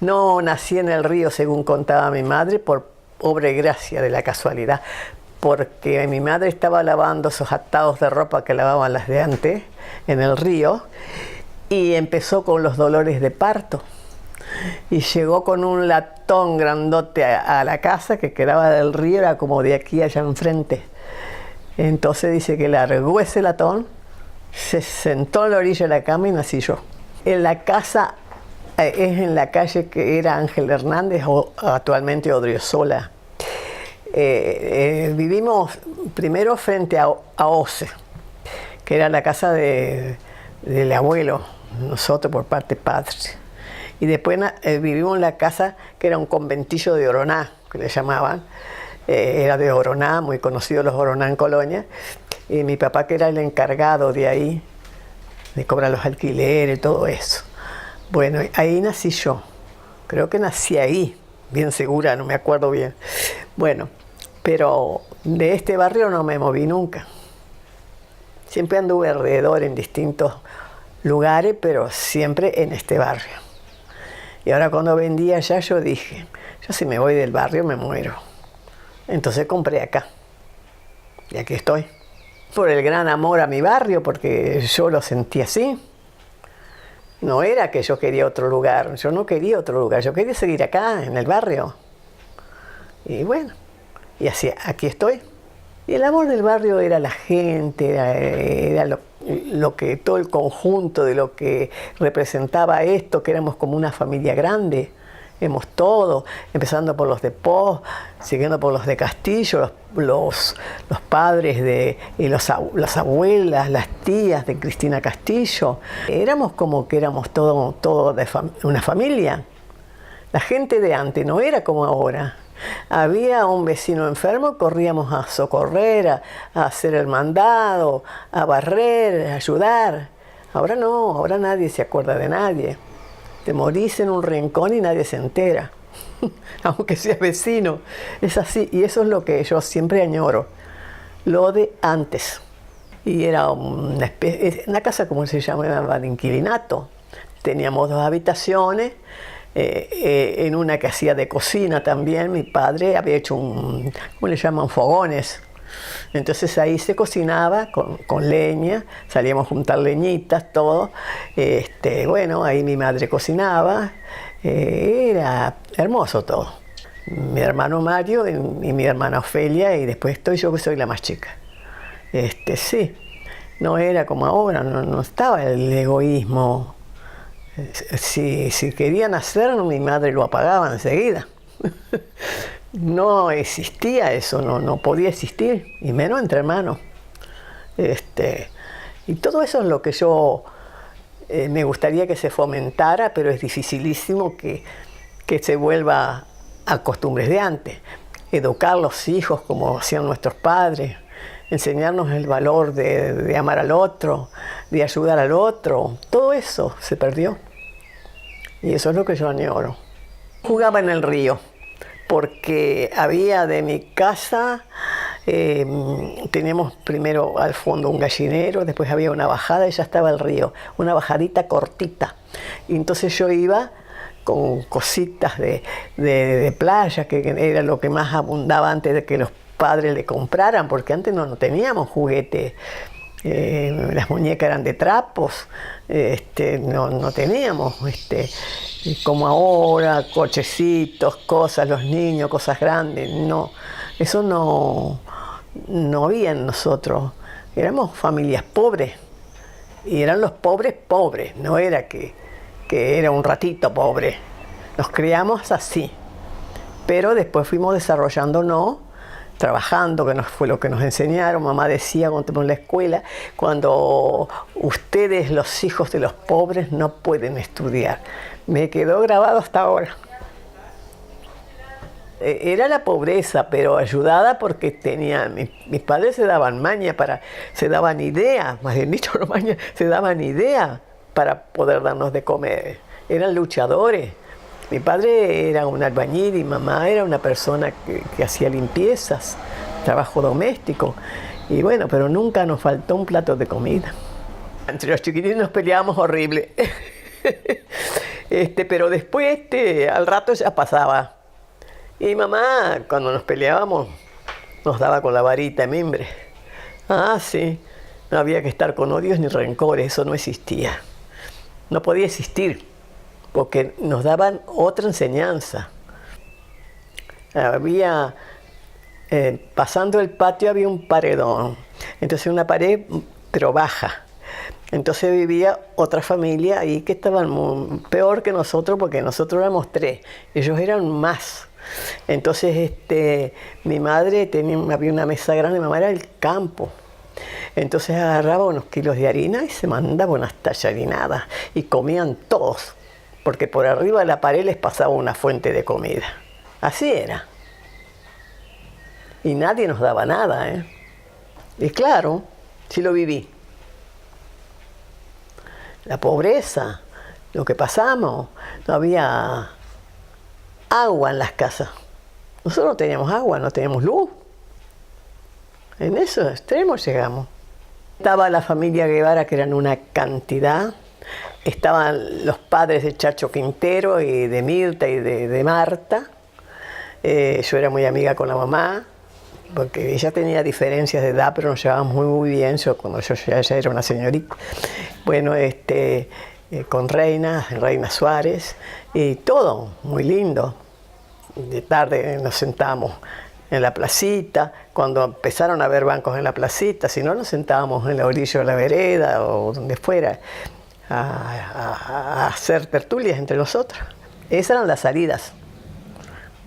No nací en el río, según contaba mi madre, por obra y gracia de la casualidad, porque mi madre estaba lavando esos atados de ropa que lavaban las de antes en el río y empezó con los dolores de parto. Y llegó con un latón grandote a la casa que quedaba del río, era como de aquí allá enfrente. Entonces dice que largó ese latón, se sentó en la orilla de la cama y nací yo. En la casa es en la calle que era Ángel Hernández, o actualmente Odriozola. Vivimos primero frente a OCE, que era la casa del abuelo, nosotros por parte padre. Y después vivimos en la casa que era un conventillo de Oroná, que le llamaban. Era de Oroná, muy conocidos los Oroná en Colonia. Y mi papá, que era el encargado de ahí, de cobrar los alquileres, todo eso. Bueno, ahí nací yo. Creo que nací ahí, bien segura, no me acuerdo bien. Bueno, pero de este barrio no me moví nunca. Siempre anduve alrededor en distintos lugares, pero siempre en este barrio. Y ahora cuando vendí allá yo dije, yo si me voy del barrio me muero. Entonces compré acá. Y aquí estoy. Por el gran amor a mi barrio, porque yo lo sentí así. No era que yo quería otro lugar, yo no quería otro lugar, yo quería seguir acá, en el barrio. Y bueno, y así, aquí estoy. Y el amor del barrio era la gente, era lo que, todo el conjunto de lo que representaba esto, que éramos como una familia grande. Éramos todos, empezando por los de Pos, siguiendo por los de Castillo, los padres y las abuelas, las tías de Cristina Castillo. Éramos como que éramos todos una familia. La gente de antes no era como ahora. Había un vecino enfermo, corríamos a socorrer, a hacer el mandado, a barrer, a ayudar. Ahora no, ahora nadie se acuerda de nadie. Te morís en un rincón y nadie se entera, aunque seas vecino. Es así, y eso es lo que yo siempre añoro, lo de antes. Y era una casa, como se llamaba, de inquilinato. Teníamos 2 habitaciones, en una que hacía de cocina también. Mi padre había hecho ¿cómo le llaman? Fogones. Entonces ahí se cocinaba con leña, salíamos a juntar leñitas, todo. Bueno, ahí mi madre cocinaba, era hermoso todo. Mi hermano Mario y mi hermana Ofelia, y después estoy yo, que soy la más chica. Sí, no era como ahora, no estaba el egoísmo. Si querían hacerlo, mi madre lo apagaba enseguida. No existía eso, no podía existir, y menos entre hermanos. Y todo eso es lo que yo me gustaría que se fomentara, pero es dificilísimo que se vuelva a costumbres de antes. Educar a los hijos como hacían nuestros padres, enseñarnos el valor de amar al otro, de ayudar al otro. Todo eso se perdió. Y eso es lo que yo añoro. Jugaba en el río, porque había de mi casa, teníamos primero al fondo un gallinero, después había una bajada y ya estaba el río, una bajadita cortita. Y entonces yo iba con cositas de playa, que era lo que más abundaba antes de que los padres le compraran, porque antes no teníamos juguetes. Las muñecas eran de trapos, no teníamos como ahora, cochecitos, cosas, los niños, cosas grandes, no, eso no había en nosotros. Éramos familias pobres, y eran los pobres, no era que era un ratito pobre. Nos criamos así, pero después fuimos desarrollándonos, trabajando, que fue lo que nos enseñaron. Mamá decía cuando estuvimos en la escuela, cuando ustedes, los hijos de los pobres, no pueden estudiar. Me quedó grabado hasta ahora. Era la pobreza, pero ayudada porque mis padres se daban maña, se daban ideas, más bien dicho, no maña, se daban ideas para poder darnos de comer. Eran luchadores. Mi padre era un albañil y mamá era una persona que hacía limpiezas, trabajo doméstico. Y bueno, pero nunca nos faltó un plato de comida. Entre los chiquitines nos peleábamos horrible. Pero después, al rato ya pasaba. Y mi mamá, cuando nos peleábamos, nos daba con la varita de mimbre. Ah, sí. No había que estar con odios ni rencores, eso no existía. No podía existir, porque nos daban otra enseñanza. Había, pasando el patio había un paredón, entonces una pared, pero baja. Entonces vivía otra familia ahí que estaban peor que nosotros, porque nosotros éramos 3, ellos eran más. Entonces mi madre había una mesa grande, mi mamá era del campo. Entonces agarraba unos kilos de harina y se mandaba unas tallarinadas y comían todos, porque por arriba de la pared les pasaba una fuente de comida. Así era. Y nadie nos daba nada, ¿eh? Y claro, sí lo viví. La pobreza, lo que pasamos, no había agua en las casas. Nosotros no teníamos agua, no teníamos luz. En esos extremos llegamos. Estaba la familia Guevara, que eran una cantidad. Estaban los padres de Chacho Quintero y de Mirta y de Marta. Yo era muy amiga con la mamá, porque ella tenía diferencias de edad, pero nos llevábamos muy bien. Cuando yo ya era una señorita. Bueno, con Reina Suárez, y todo muy lindo. De tarde nos sentábamos en la placita, cuando empezaron a haber bancos en la placita, si no nos sentábamos en la orilla de la vereda o donde fuera a hacer tertulias entre nosotros. Esas eran las salidas,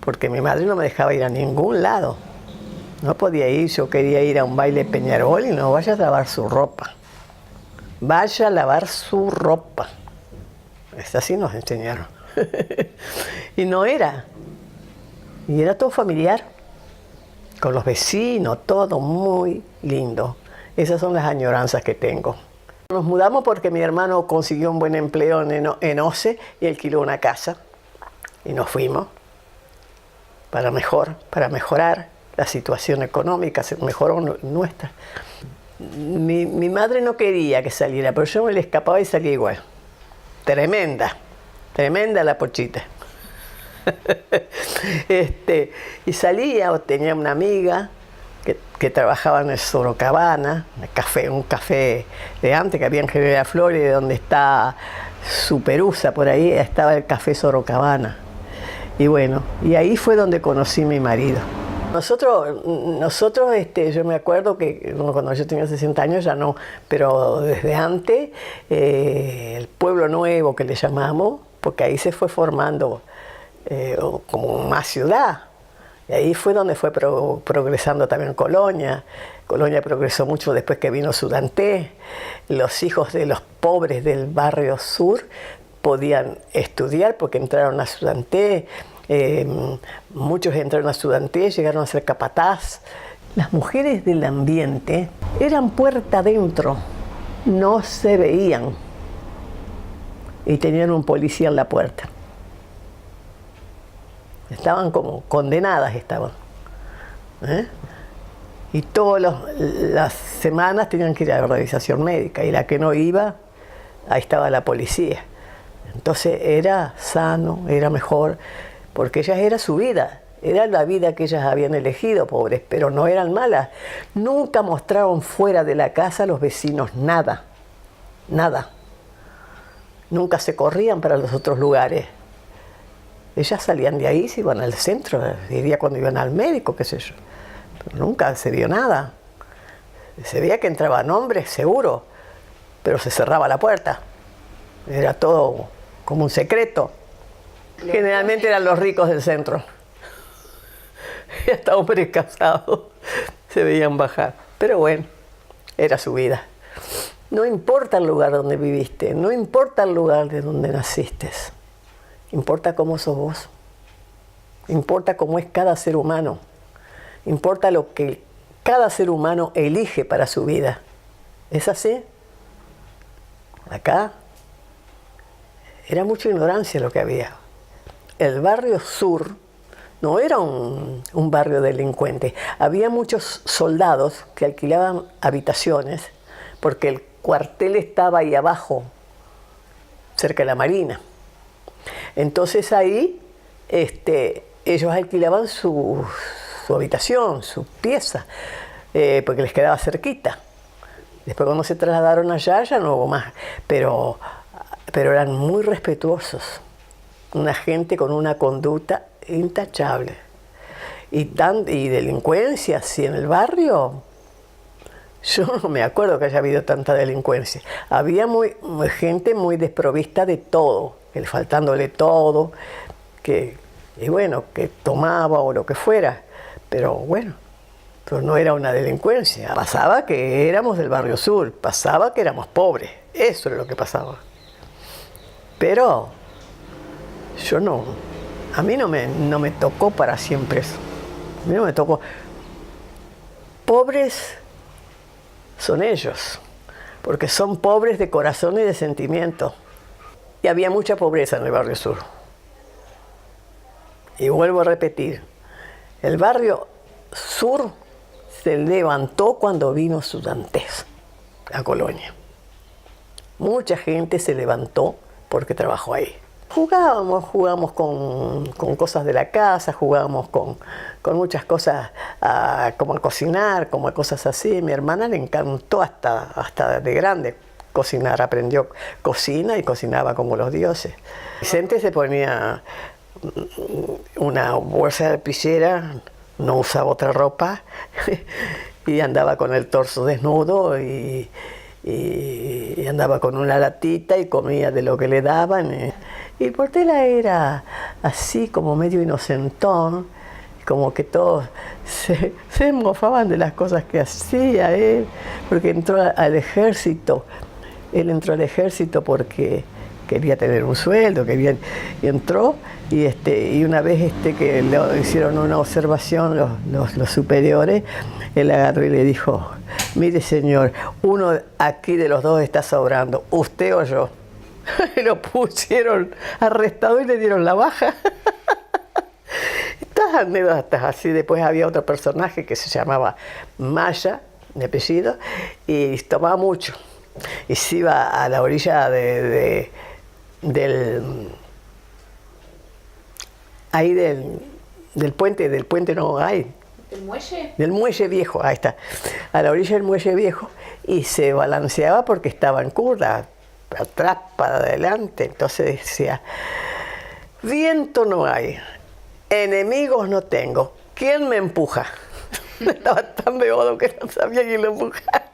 porque mi madre no me dejaba ir a ningún lado. No podía ir, yo quería ir a un baile de Peñarol y no, vaya a lavar su ropa. Vaya a lavar su ropa. Así nos enseñaron. Y no era. Y era todo familiar, con los vecinos, todo muy lindo. Esas son las añoranzas que tengo. Nos mudamos porque mi hermano consiguió un buen empleo en OCE y alquiló una casa. Y nos fuimos para mejorar la situación económica, se mejoró nuestra. Mi madre no quería que saliera, pero yo me le escapaba y salía igual. Tremenda la Pochita. Y salía, o tenía una amiga que trabajaba en el Sorocabana, un café de antes que había en General Flores, donde está Superusa, por ahí estaba el café Sorocabana. Y bueno, y ahí fue donde conocí a mi marido. Nosotros, yo me acuerdo que cuando yo tenía 60 años ya no, pero desde antes, el Pueblo Nuevo que le llamamos, porque ahí se fue formando como más ciudad. Y ahí fue donde fue progresando también Colonia. Colonia progresó mucho después que vino Sudanté. Los hijos de los pobres del barrio sur podían estudiar porque entraron a Sudanté. Muchos entraron a Sudanté, llegaron a ser capataz. Las mujeres del ambiente eran puerta adentro, no se veían. Y tenían un policía en la puerta. Estaban como condenadas, estaban. Y todas las semanas tenían que ir a la revisación médica, y la que no iba, ahí estaba la policía. Entonces era sano, era mejor, porque ellas era su vida, era la vida que ellas habían elegido, pobres, pero no eran malas. Nunca mostraron fuera de la casa a los vecinos nada, nada. Nunca se corrían para los otros lugares. Ellas salían de ahí, se iban al centro, diría cuando iban al médico, qué sé yo. Pero nunca se vio nada. Se veía que entraban hombres, seguro, pero se cerraba la puerta. Era todo como un secreto. Generalmente eran los ricos del centro. Y hasta hombres casados se veían bajar. Pero bueno, era su vida. No importa el lugar donde viviste, no importa el lugar de donde naciste. Importa cómo sos vos. Importa cómo es cada ser humano. Importa lo que cada ser humano elige para su vida. ¿Es así? Acá era mucha ignorancia lo que había. El barrio sur no era un barrio delincuente. Había muchos soldados que alquilaban habitaciones porque el cuartel estaba ahí abajo, cerca de la marina. Entonces ahí ellos alquilaban su habitación, su pieza, porque les quedaba cerquita. Después cuando se trasladaron allá ya no hubo más, pero eran muy respetuosos, una gente con una conducta intachable. Y delincuencia, sí, en el barrio, yo no me acuerdo que haya habido tanta delincuencia. Había gente muy desprovista de todo, faltándole todo, y bueno, que tomaba o lo que fuera, pero bueno, pero no era una delincuencia. Pasaba que éramos del barrio sur, pasaba que éramos pobres, eso es lo que pasaba. Pero yo no, a mí no me tocó para siempre eso. A mí no me tocó. Pobres son ellos, porque son pobres de corazón y de sentimiento. Y había mucha pobreza en el barrio sur. Y vuelvo a repetir, el barrio sur se levantó cuando vino Sudantez a Colonia. Mucha gente se levantó porque trabajó ahí. Jugábamos con cosas de la casa, jugábamos con muchas cosas, como a cocinar, como a cosas así. Mi hermana le encantó hasta de grande cocinar, aprendió cocina y cocinaba como los dioses. Vicente se ponía una bolsa de pillera, no usaba otra ropa y andaba con el torso desnudo y andaba con una latita y comía de lo que le daban. Y Portela era así como medio inocentón, como que todos se mofaban de las cosas que hacía él, porque entró al ejército. Él entró al ejército porque quería tener un sueldo, y entró, y una vez que le hicieron una observación los superiores, él agarró y le dijo: mire señor, uno aquí de los dos está sobrando, usted o yo. Lo pusieron arrestado y le dieron la baja. Estas anécdotas así. Después había otro personaje que se llamaba Maya, de apellido, y tomaba mucho. Y se iba a la orilla del puente no hay. ¿Del muelle? Del muelle viejo, ahí está. A la orilla del muelle viejo, y se balanceaba porque estaba en curva, para atrás, para adelante. Entonces decía: viento no hay, enemigos no tengo, ¿quién me empuja? Estaba tan beodo que no sabía quién lo empujaba.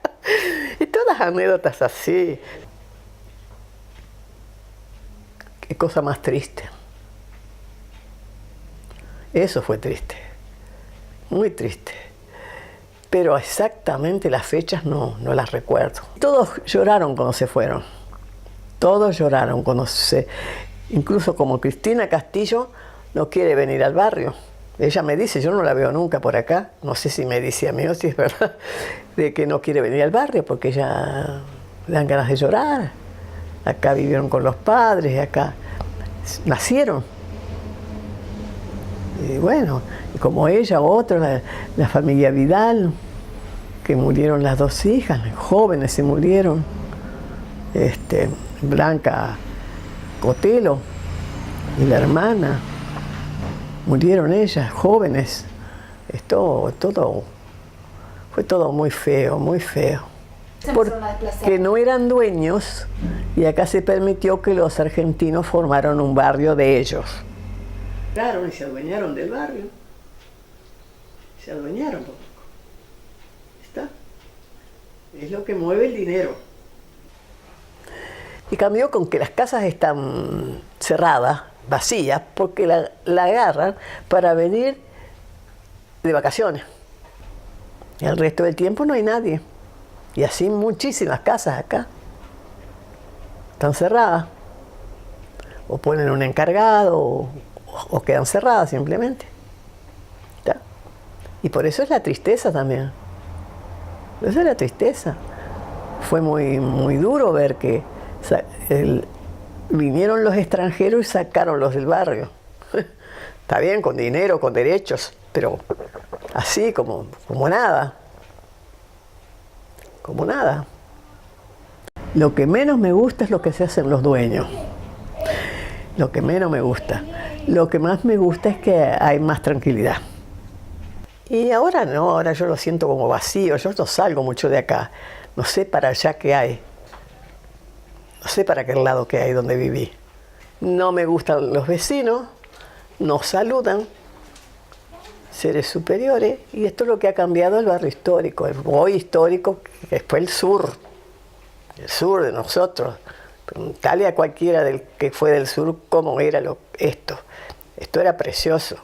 Y todas anécdotas así. Qué cosa más triste. Eso fue triste, muy triste. Pero exactamente las fechas no las recuerdo. Todos lloraron cuando se fueron. Todos lloraron cuando incluso como Cristina Castillo no quiere venir al barrio. Ella me dice, yo no la veo nunca por acá, no sé si me dice a mí o si es verdad, de que no quiere venir al barrio porque ella le dan ganas de llorar. Acá vivieron con los padres, acá nacieron. Y bueno, y como ella, otros, la familia Vidal, que murieron las dos hijas, jóvenes se murieron. Blanca Cotelo y la hermana, murieron ellas, jóvenes. Fue todo muy feo, muy feo. Porque no eran dueños y acá se permitió que los argentinos formaran un barrio de ellos. Claro, y se adueñaron del barrio. Se adueñaron. ¿Está? Es lo que mueve el dinero. Y cambió con que las casas están cerradas, vacías, porque la agarran para venir de vacaciones. Y el resto del tiempo no hay nadie. Y así muchísimas casas acá están cerradas. O ponen un encargado o quedan cerradas simplemente. ¿Está? Y por eso es la tristeza también. Por eso es la tristeza. Fue muy, muy duro ver que vinieron los extranjeros y sacaron los del barrio. Está bien, con dinero, con derechos, pero así como nada. Como nada. Lo que menos me gusta es lo que se hacen los dueños. lo que menos me gusta. Lo que más me gusta es que hay más tranquilidad. Y ahora no, ahora yo lo siento como vacío, yo no salgo mucho de acá. No sé para allá qué hay. No sé para qué lado que hay donde viví. No me gustan los vecinos, nos saludan, seres superiores, y esto es lo que ha cambiado el barrio histórico, el hoy histórico, que fue el sur de nosotros. Preguntale a cualquiera del que fue del sur cómo era esto. Esto era precioso.